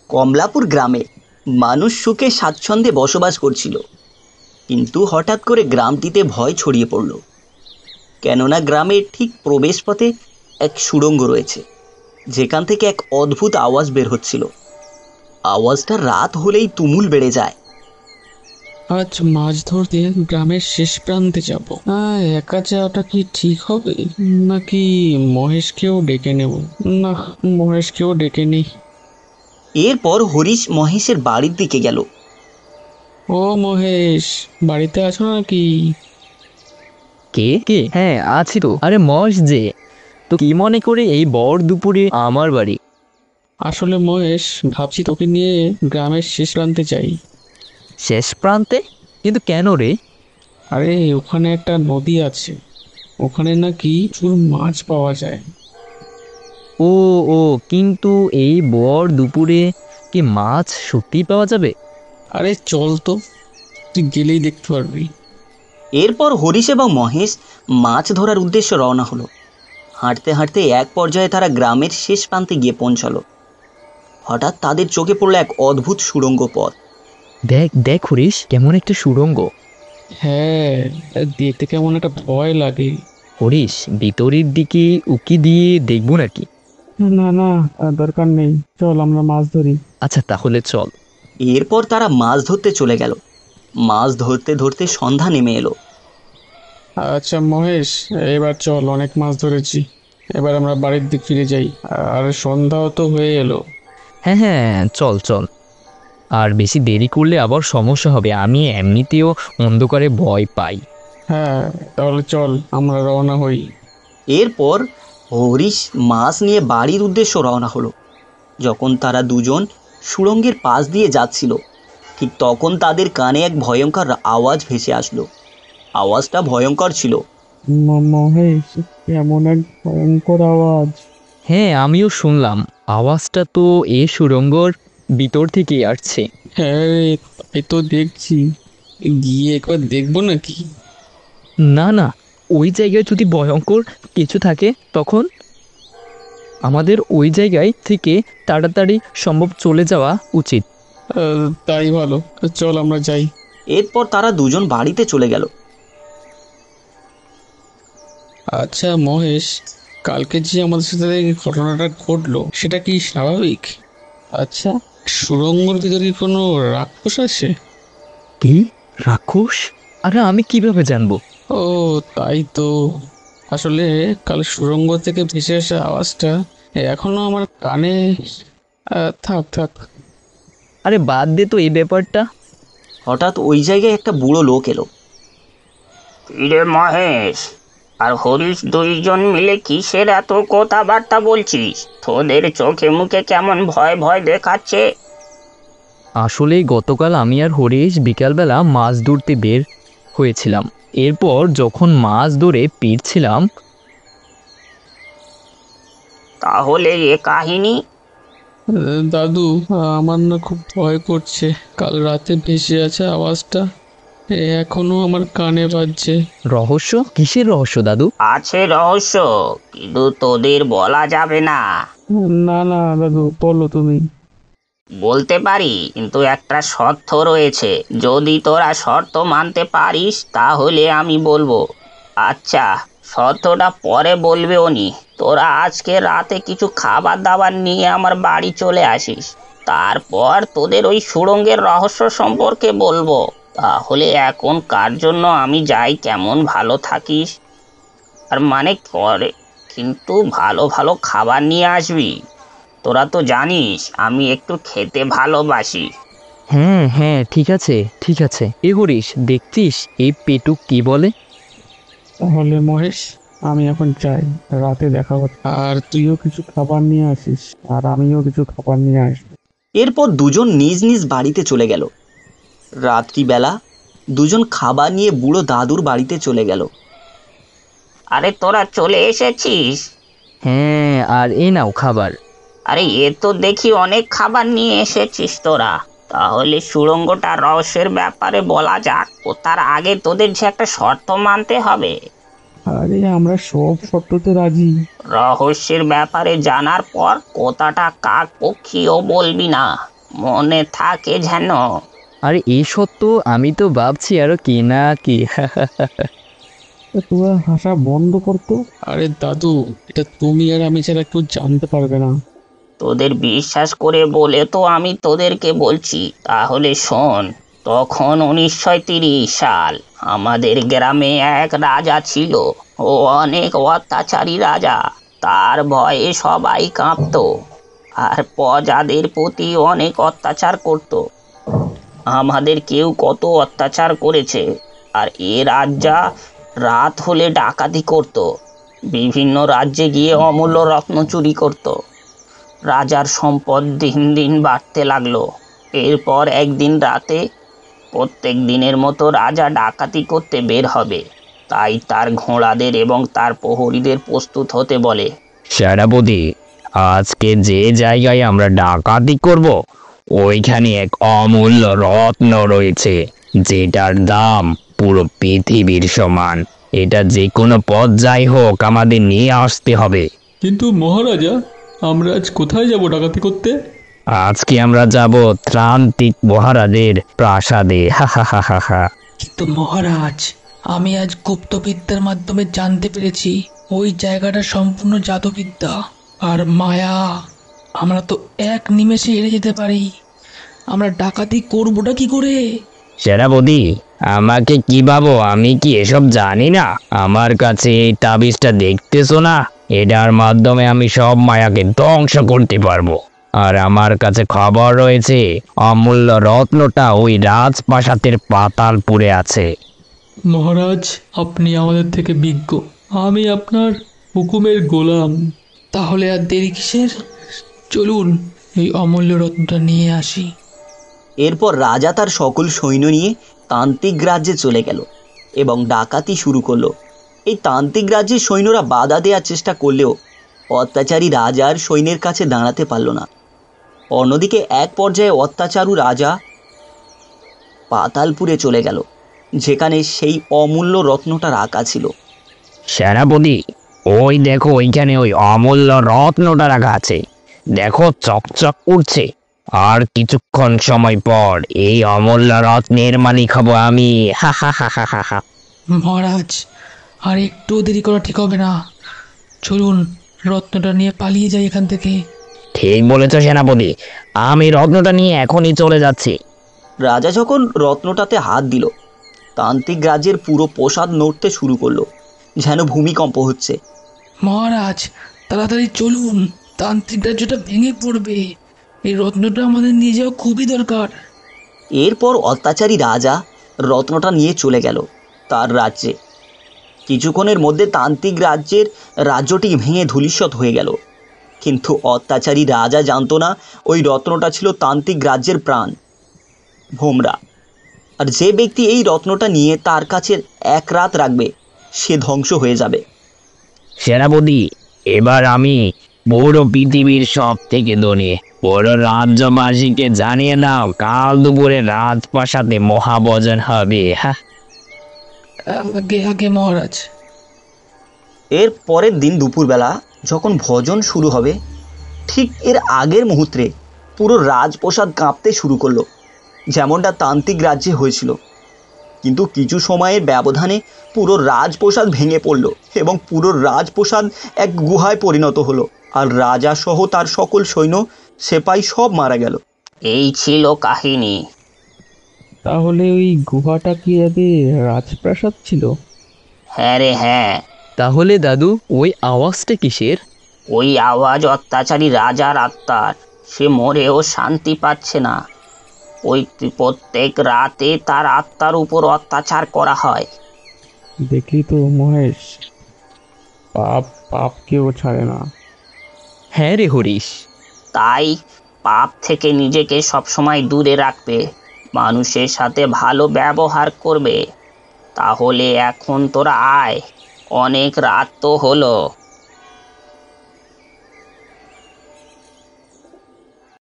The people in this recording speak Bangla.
কমলাপুর গ্রামে মানুষ সুখে স্বাচ্ছন্দ্যে বসবাস করছিল, কিন্তু হঠাৎ করে গ্রামটিতে ভয় ছড়িয়ে পড়ল। কেননা গ্রামের ঠিক প্রবেশপথে এক সুড়ঙ্গ রয়েছে, যেখান থেকে এক অদ্ভুত আওয়াজ বের হচ্ছিল। আওয়াজটা রাত হলেই তুমুল বেড়ে যায়। আজ মাছ ধরতে গ্রামের শেষ প্রান্তে যাব। একা যাওয়াটা কি ঠিক হবে, নাকি মহেশকেও ডেকে নেব? না, মহেশকেও ডেকে নেই। এরপর হরিশ মহেশের বাড়ির দিকে গেল। ও মহেশ, বাড়িতে আছো নাকি? কে কে? হ্যাঁ, আছি তো। আরে মশ যে, তো কি মনে করে এই বর দুপুরে আমার বাড়ি? আসলে মহেশ, ভাবছি তোকে নিয়ে গ্রামের শেষ প্রান্তে যাই। শেষ প্রান্তে? কিন্তু কেন রে? আরে ওখানে একটা নদী আছে, ওখানে নাকি প্রচুর মাছ পাওয়া যায়। ও ও কিন্তু এই বর দুপুরে কি মাছ সত্যি পাওয়া যাবে? আরে চল তো, তুই গেলেই দেখতে পারবি। এরপর হরিশ এবং মহেশ মাছ ধরার উদ্দেশ্যে রওনা হলো। হাঁটতে হাঁটতে এক পর্যায়ে তারা গ্রামের শেষ প্রান্তে গিয়ে পৌঁছালো। হঠাৎ তাদের চোখে পড়ল এক অদ্ভুত সুড়ঙ্গ পথ। দেখ দেখ হরিশ, কেমন একটা সুড়ঙ্গ। হ্যাঁ, দেখতে কেমন একটা ভয় লাগে। হরিশ, ভিতরের দিকে উকি দিয়ে দেখবো নাকি? না না, দরকার নেই, চল আমরা মাছ ধরি। আচ্ছা তাহলে চল। এরপর তারা মাছ ধরতে চলে গেল। মাছ ধরতে ধরতে সন্ধ্যা নেমে এলো। আচ্ছা মহেশ, এবার চল, অনেক মাছ ধরেছি, এবার আমরা বাড়ির দিক ফিরে যাই। আর সন্ধ্যাও তো হয়ে এলো। হ্যাঁ হ্যাঁ, চল চল। আর বেশি দেরি করলে আবার সমস্যা হবে, আমি এমনিতেও অন্ধকারে ভয় পাই। হ্যাঁ, তাহলে চল আমরা রওনা হই। এরপর হরিশ মাছ নিয়ে বাড়ির উদ্দেশ্য রওনা হলো। যখন তারা দুজন সুড়ঙ্গের পাশ দিয়ে যাচ্ছিল, ঠিক তখন তাদের কানে এক ভয়ঙ্কর আওয়াজ ভেসে আসলো। আওয়াজটা ভয়ঙ্কর ছিল। মহেশ, কেমন এক ভয়ঙ্কর আওয়াজ। হ্যাঁ, আমিও শুনলাম। আওয়াজটা তো এ সুড়ঙ্গর ভিতর থেকেই আসছে। হ্যাঁ রে, তাই তো দেখছি, গিয়ে একবার দেখবো নাকি? না না, ওই জায়গায় যদি ভয়ঙ্কর কিছু থাকে তখন আমাদের ওই জায়গায় থেকে তাড়াতাড়ি সম্ভব চলে যাওয়া উচিত। তাই ভালো, চল আমরা যাই। এরপর তারা দুজন বাড়িতে চলে গেল। আচ্ছা মহেশ, কালকে যে আমাদের সাথে এই ঘটনাটা ঘটলো, সেটা কি স্বাভাবিক? আচ্ছা, সুড়ঙ্গের ভিতরে কি কোনো রাক্ষস আছে? কি? রাক্ষস? আরে আমি কিভাবে জানবো? ও, তাই তো। আসলে কাল সুড়ঙ্গ থেকে ভেসে আসা আওয়াজটা এখনো আমার কানে। থাক থাক। আরে বাদ দে তো এই ব্যাপারটা। হঠাৎ ওই জায়গায় একটা বুড়ো লোক এলো। কিরে মহেশ আর হরিশ, দুইজন মিলে কিসের এত কথাবার্তা বলছিস? তোদের চোখে মুখে কেমন ভয় ভয় দেখাচ্ছে। আসলে গতকাল আমি আর হরিশ বিকালবেলা মাছ ধরতে বের হয়েছিলাম। এরপর যখন মাছ ধরে ফিরছিলাম, তাহলে এ কাহিনী? দাদু, আমার না খুব ভয় করছে। কাল রাতে ভেসে আছে আওয়াজটা এখনো আমার কানে বাজছে। রহস্য? কিসের রহস্য দাদু? আছে রহস্য, কিন্তু তোদের বলা যাবে না। না না দাদু, বলো তুমি। বলতে পারি, কিন্তু একটা শর্ত রয়েছে। যদি তোরা শর্ত মানতে পারিস তাহলে আমি বলবো। আচ্ছা, শর্তটা পরে বলবে উনি। তোরা আজকে রাতে কিছু খাবার দাবার নিয়ে আমার বাড়ি চলে আসিস। তারপর তোদের ওই সুড়ঙ্গের রহস্য সম্পর্কে বলবো। তাহলে এখন কার জন্য আমি যাই, কেমন ভালো থাকিস। আর মানে করে, কিন্তু ভালো ভালো খাবার নিয়ে আসবি। তোরা তো জানিস আমি একটু খেতে ভালোবাসি। হ্যাঁ হ্যাঁ, ঠিক আছে ঠিক আছে। এ হরিশ, দেখছিস এই পেটুক কি বলে? তাহলে মহেশ, আমি এখন যাই, রাতে দেখা হচ্ছে। আর তুইও কিছু খাবার নিয়ে আসিস, আর আমিও কিছু খাবার নিয়ে আসবো। এরপর দুজন নিজ নিজ বাড়িতে চলে গেল। রাত্রিবেলা দুজন খাবার নিয়ে বুড়ো দাদুর বাড়িতে চলে গেল। আরে তোরা চলে এসেছিস? হ্যাঁ, আর এই নাও খাবার। আরে এ তো দেখি অনেক খাবার নিয়ে এসেছিস তোরা। তাহলে সুড়ঙ্গটা রহস্যের ব্যাপারে বলা যাক। ও তার আগে তোদের যে একটা শর্ত মানতে হবে। আরে আমরা সব শর্ততে রাজি। রহস্যের ব্যাপারে জানার পর কথাটা কাক পক্ষীও বলবি না। মনে থাকে যেন। আরে এই সত্য আমি তো ভাবছি আরো কি না কি। তোরা হাসা বন্ধ করতো। আরে দাদু, এটা তুমি আর আমি ছাড়া কেউ জানতে পারবে না। তোদের বিশ্বাস করে বলে তো আমি তোদেরকে বলছি, তাহলে শোন। তখন 1930 সাল। আমাদের গ্রামে এক রাজা ছিল। ও অনেক অত্যাচারী রাজা। তার ভয়ে সবাই কাঁপতো, আর প্রজাদের প্রতি অনেক অত্যাচার করত। আমাদের কেউ কত অত্যাচার করেছে। আর এ রাজা রাত হলে ডাকাতি করত, বিভিন্ন রাজ্যে গিয়ে অমূল্য রত্ন চুরি করত। রাজার সম্পদ দিন দিন বাড়তে লাগলো। এরপর একদিন রাতে প্রত্যেক দিনের মতো রাজা ডাকাতি করতে বের হবে। তাই তার ঘোড়াদের এবং তার প্রহরীদের প্রস্তুত হতে বলে। সেনাপতি, আজকে যে জায়গায় আমরা ডাকাতি করব ওইখানে এক অমূল্য রত্ন রয়েছে, যেটার দাম পুরো পৃথিবীর সমান। এটা যে কোনো পর্যায় হোক আমাদের নিয়ে আসতে হবে। কিন্তু মহারাজা, আমরা আজ কোথায় যাব ডাকাতি করতে? আজকে আমরা যাব ত্রান্তিক মহারাজের প্রাসাদে। হা হা হা হা হা। কিন্তু মহারাজ, আমি আজ গুপ্তবিদ্যার মাধ্যমে জানতে পেরেছি ওই জায়গাটা সম্পূর্ণ জাদুবিদ্যা আর মায়া। আমরা তো এক নিমেষে হেরে যেতে পারি। আমরা ডাকাতি করবোটা কি করে? সেনাপতি, আমাকে কি ভাবো, আমি কি এসব জানি না? আমার কাছে এই তাবিজটা দেখতেছো না, এটার মাধ্যমে আমি সব মায়াকে ধ্বংস করতে পারবো। আর আমার কাছে খবর রয়েছে অমূল্য রত্নটা ওই রাজপ্রাসাদের পাতালপুরে আছে। মহারাজ, আপনি আমাদের থেকে বিজ্ঞ। আমি আপনার হুকুমের গোলাম। তাহলে আর দেরি কিসের? চলুন এই অমূল্য রত্নটা নিয়ে আসি। এরপর রাজা তার সকল সৈন্য নিয়ে তান্ত্রিক রাজ্যে চলে গেল এবং ডাকাতি শুরু করলো। এই তান্ত্রিক রাজ্যের সৈন্যরা বাধা দেওয়ার চেষ্টা করলেও অত্যাচারী রাজার সৈন্যের কাছে দাঁড়াতে পারল না। অন্যদিকে এক পর্যায়ে অত্যাচারী রাজা পাতালপুরে চলে গেল, যেখানে সেই অমূল্য রত্নটা রাখা ছিল। সেনাপতি, ওই দেখো, ওইখানে ওই অমূল্য রত্নটা রাখা আছে। দেখো, চকচক করছে। আর কিছুক্ষণ সময় পর এই অমূল্য রত্নের মালিক হব আমি। হা হা হা হা হা হা। মহারাজ, আর একটু দেরি করা ঠিক হবে না। চলুন রত্নটা নিয়ে পালিয়ে যাই এখান থেকে। ঠিক বলেছ সেনাপতি, আমি রত্নটা নিয়ে এখনই চলে যাচ্ছি। রাজা যখন রত্নটাতে হাত দিল, তান্ত্রিক রাজ্যের পুরো প্রাসাদ নড়তে শুরু করলো, যেন ভূমিকম্প হচ্ছে। মহারাজ, তাড়াতাড়ি চলুন, তান্ত্রিক রাজ্যটা ভেঙে পড়বে। এই রত্নটা আমাদের নিয়ে যাওয়া খুবই দরকার। এরপর অত্যাচারী রাজা রত্নটা নিয়ে চলে গেল তার রাজ্যে। কিছুক্ষণের মধ্যে তান্ত্রিক রাজ্যটি ভেঙে ধূলিসাৎ হয়ে গেল। কিন্তু অত্যাচারী রাজা জানতো না ওই রত্নটা ছিল তান্ত্রিক রাজ্যের প্রাণ, ভোমরা। আর যে ব্যক্তি এই রত্নটা নিয়ে তার কাছে এক রাত রাখবে, সে ধ্বংস হয়ে যাবে। সেনাপতি, এবার আমি পুরো পৃথিবীর সব থেকে ধনী পুরো রাজ্যবাসীকে জানিয়ে দাও, কাল দুপুরে রাজপ্রাসাদে মহাভোজন হবে। হ্যাঁ, আগে আগে মহারাজ। এর পরের দিন দুপুরবেলা যখন ভোজন শুরু হবে, ঠিক এর আগের মুহূর্তে পুরো রাজপ্রাসাদ কাঁপতে শুরু করলো, যেমনটা তান্ত্রিক রাজ্যে হয়েছিল। কিন্তু কিছু সময়ের ব্যবধানে পুরো রাজপ্রাসাদ ভেঙে পড়ল এবং পুরো রাজপ্রাসাদ এক গুহায় পরিণত হলো। আর রাজা সহ তার সকল সৈন্য সেপাই সব মারা গেল। এই ছিল কাহিনী। তাহলে ওই গুহাটা কি আগে রাজপ্রাসাদ ছিল? হ্যাঁ রে হ্যাঁ। তাহলে দাদু, ওই আওয়াজটা কিসের? ওই আওয়াজ অত্যাচারী রাজার আত্মার। সে মরেও শান্তি পাচ্ছে না। ওই প্রত্যেক রাতে তার আত্মার উপর অত্যাচার করা হয়। দেখলি তো মহেশ, পাপ পাপকেও ছাড়ে না। হ্যাঁ রে হরিশ। তাই পাপ থেকে নিজেকে সবসময় দূরে রাখবে, মানুষের সাথে ভালো ব্যবহার করবে। তাহলে এখন তোরা আয়, অনেক রাত তো হলো।